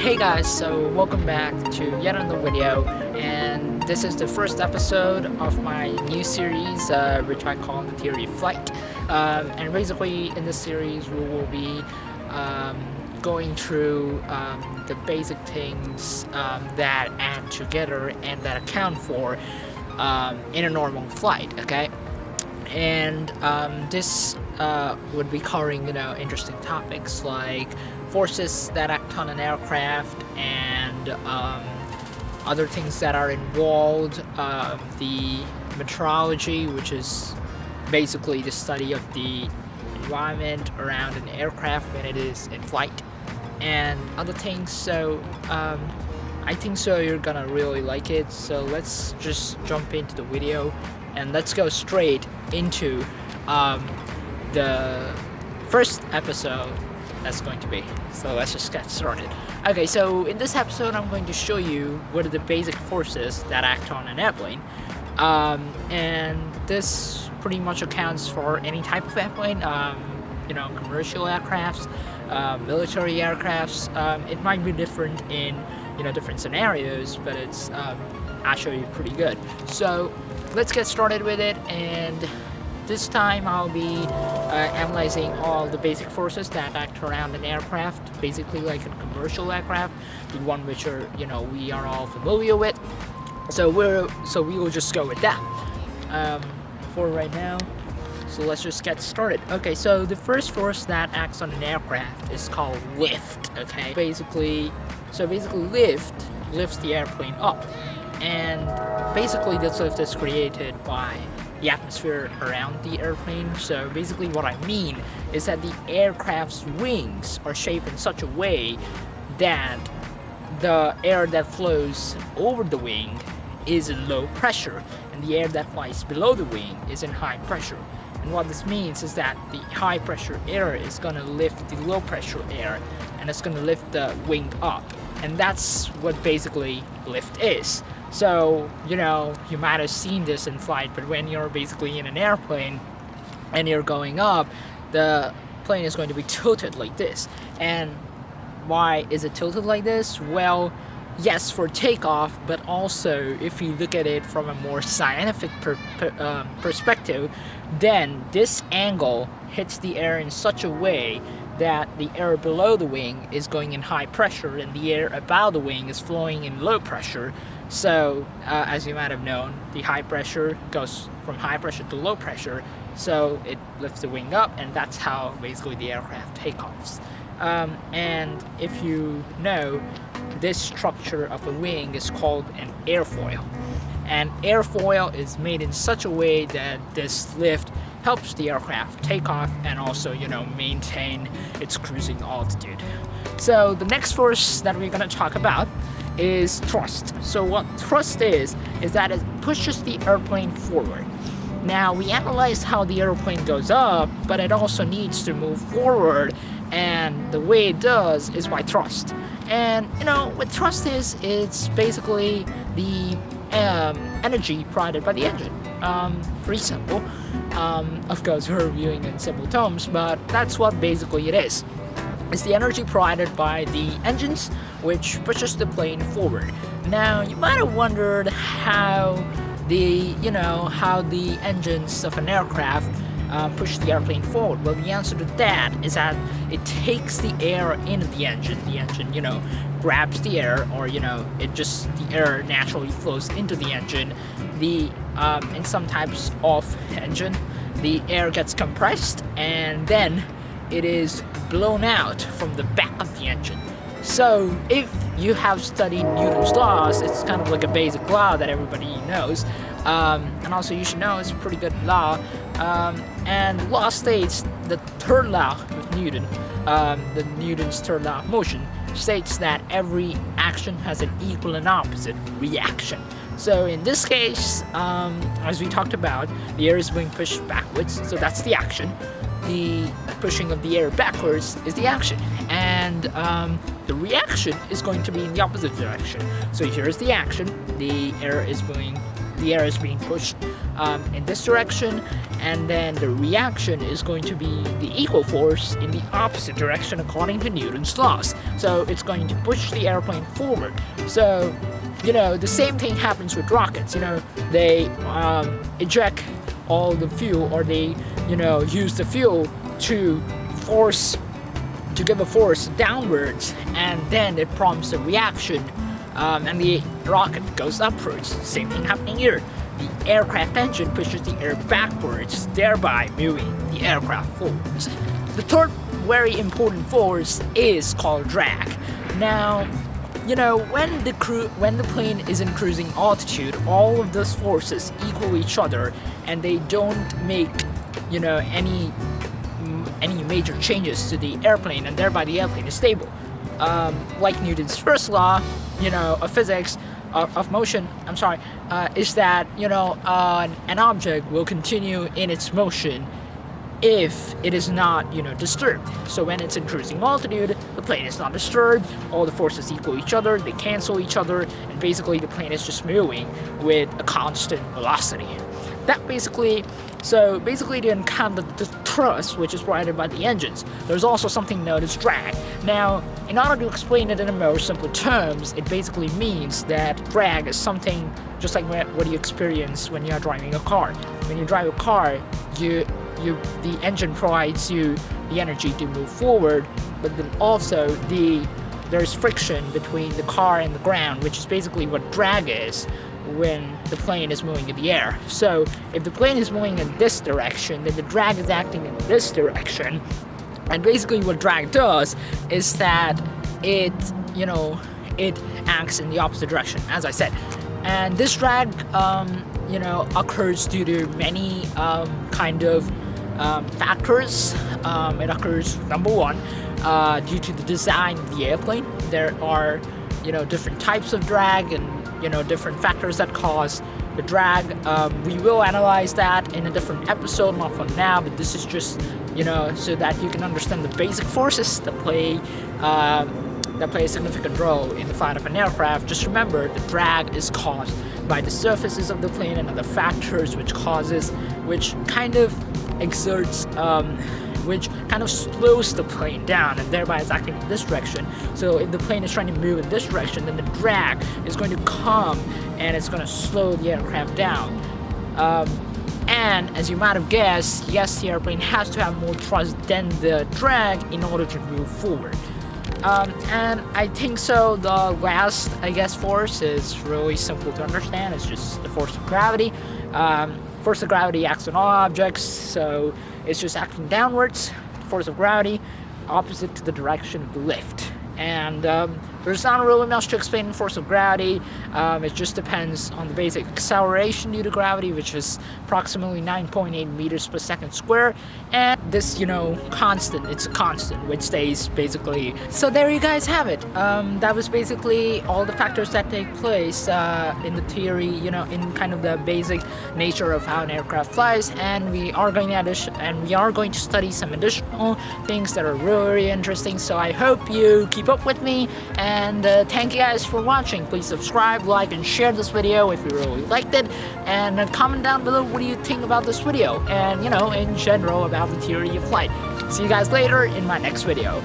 Hey guys, so welcome back to yet another video, and this is the first episode of my new series which I call the Theory of Flight. And basically in this series we will be going through the basic things that add together and that account for in a normal flight, okay? And this would be covering, interesting topics like forces that act on an aircraft and other things that are involved, the meteorology, which is basically the study of the environment around an aircraft when it is in flight, and other things. So I think so you're gonna really like it, so let's just jump into the video and let's go straight into the first episode that's going to be. So let's just get started. Okay, so in this episode I'm going to show you what are the basic forces that act on an airplane, and this pretty much accounts for any type of airplane, commercial aircrafts, military aircrafts. It might be different in different scenarios, but it's actually pretty good. So let's get started with it, and this time I'll be analyzing all the basic forces that act around an aircraft, basically like a commercial aircraft, the one which are we are all familiar with. So we will just go with that for right now. So let's just get started. Okay, so the first force that acts on an aircraft is called lift. Okay, basically lift lifts the airplane up, and basically this lift is created by the atmosphere around the airplane. So basically what I mean is that the aircraft's wings are shaped in such a way that the air that flows over the wing is in low pressure and the air that flies below the wing is in high pressure. And what this means is that the high pressure air is going to lift the low pressure air, and it's going to lift the wing up, and that's what basically lift is. So, you might have seen this in flight, but when you're basically in an airplane and you're going up, the plane is going to be tilted like this. And why is it tilted like this? Well, yes, for takeoff, but also if you look at it from a more scientific perspective, then this angle hits the air in such a way that the air below the wing is going in high pressure and the air above the wing is flowing in low pressure. So as you might have known, the high pressure goes from high pressure to low pressure, so it lifts the wing up, and that's how basically the aircraft takeoffs. And if you know, this structure of a wing is called an airfoil, and airfoil is made in such a way that this lift helps the aircraft take off and also maintain its cruising altitude. So the next force that we're going to talk about is thrust. So what thrust is that it pushes the airplane forward. Now we analyzed how the airplane goes up, but it also needs to move forward, and the way it does is by thrust. And what thrust is, it's basically the energy provided by the engine. Pretty simple. Of course we're reviewing in simple terms, but that's what basically it is. It's the energy provided by the engines which pushes the plane forward. Now you might have wondered how the engines of an aircraft push the airplane forward. Well, the answer to that is that it takes the air into the engine. The engine, grabs the air, or the air naturally flows into the engine. In some types of engine, the air gets compressed and then it is blown out from the back of the engine. So if you have studied Newton's laws, it's kind of like a basic law that everybody knows, and also you should know it's a pretty good law. And the law states, the third law of Newton, the Newton's third law of motion, states that every action has an equal and opposite reaction. So in this case, as we talked about, the air is being pushed backwards, so that's the action. The pushing of the air backwards is the action, and the reaction is going to be in the opposite direction. So here's the action: the air is being pushed in this direction, and then the reaction is going to be the equal force in the opposite direction according to Newton's laws. So it's going to push the airplane forward. So, the same thing happens with rockets. They eject all the fuel, or they, use the fuel to give a force downwards, and then it prompts a reaction, and the rocket goes upwards. Same thing happening here. The aircraft engine pushes the air backwards, thereby moving the aircraft forwards. The third very important force is called drag. Now, when the plane is in cruising altitude, all of those forces equal each other, and they don't make, any major changes to the airplane, and thereby the airplane is stable. Like Newton's first law, of physics, of motion, is that, an object will continue in its motion if it is not, disturbed. So when it's in cruising altitude, the plane is not disturbed, all the forces equal each other, they cancel each other, and basically the plane is just moving with a constant velocity. So basically to encounter the thrust, which is provided by the engines, there's also something known as drag. Now, in order to explain it in a more simple terms, it basically means that drag is something just like what you experience when you're driving a car. When you drive a car, the engine provides you the energy to move forward, but then also there's friction between the car and the ground, which is basically what drag is when the plane is moving in the air. So if the plane is moving in this direction, then the drag is acting in this direction. And basically what drag does is that it acts in the opposite direction, as I said. And this drag, occurs due to many factors. It occurs, number one, due to the design of the airplane. There are, different types of drag and, different factors that cause the drag. We will analyze that in a different episode, not for now, but this is just, so that you can understand the basic forces that play a significant role in the flight of an aircraft. Just remember, the drag is caused by the surfaces of the plane and other factors which kind of slows the plane down, and thereby is acting in this direction. So if the plane is trying to move in this direction, then the drag is going to come and it's going to slow the aircraft down. And as you might have guessed, yes, the airplane has to have more thrust than the drag in order to move forward. And I think so the last, force is really simple to understand. It's just the force of gravity. Force of gravity acts on all objects, so it's just acting downwards. Force of gravity, opposite to the direction of the lift. And there's not really much to explain in force of gravity. It just depends on the basic acceleration due to gravity, which is approximately 9.8 meters per second square. And this, constant, it's a constant, which stays basically. So there you guys have it. That was basically all the factors that take place in the theory, in kind of the basic nature of how an aircraft flies. And we are going to study some additional things that are really interesting. So I hope you keep up with me, and thank you guys for watching. Please subscribe, like, and share this video if you really liked it, and comment down below what do you think about this video, and in general about the theory of flight. See you guys later in my next video.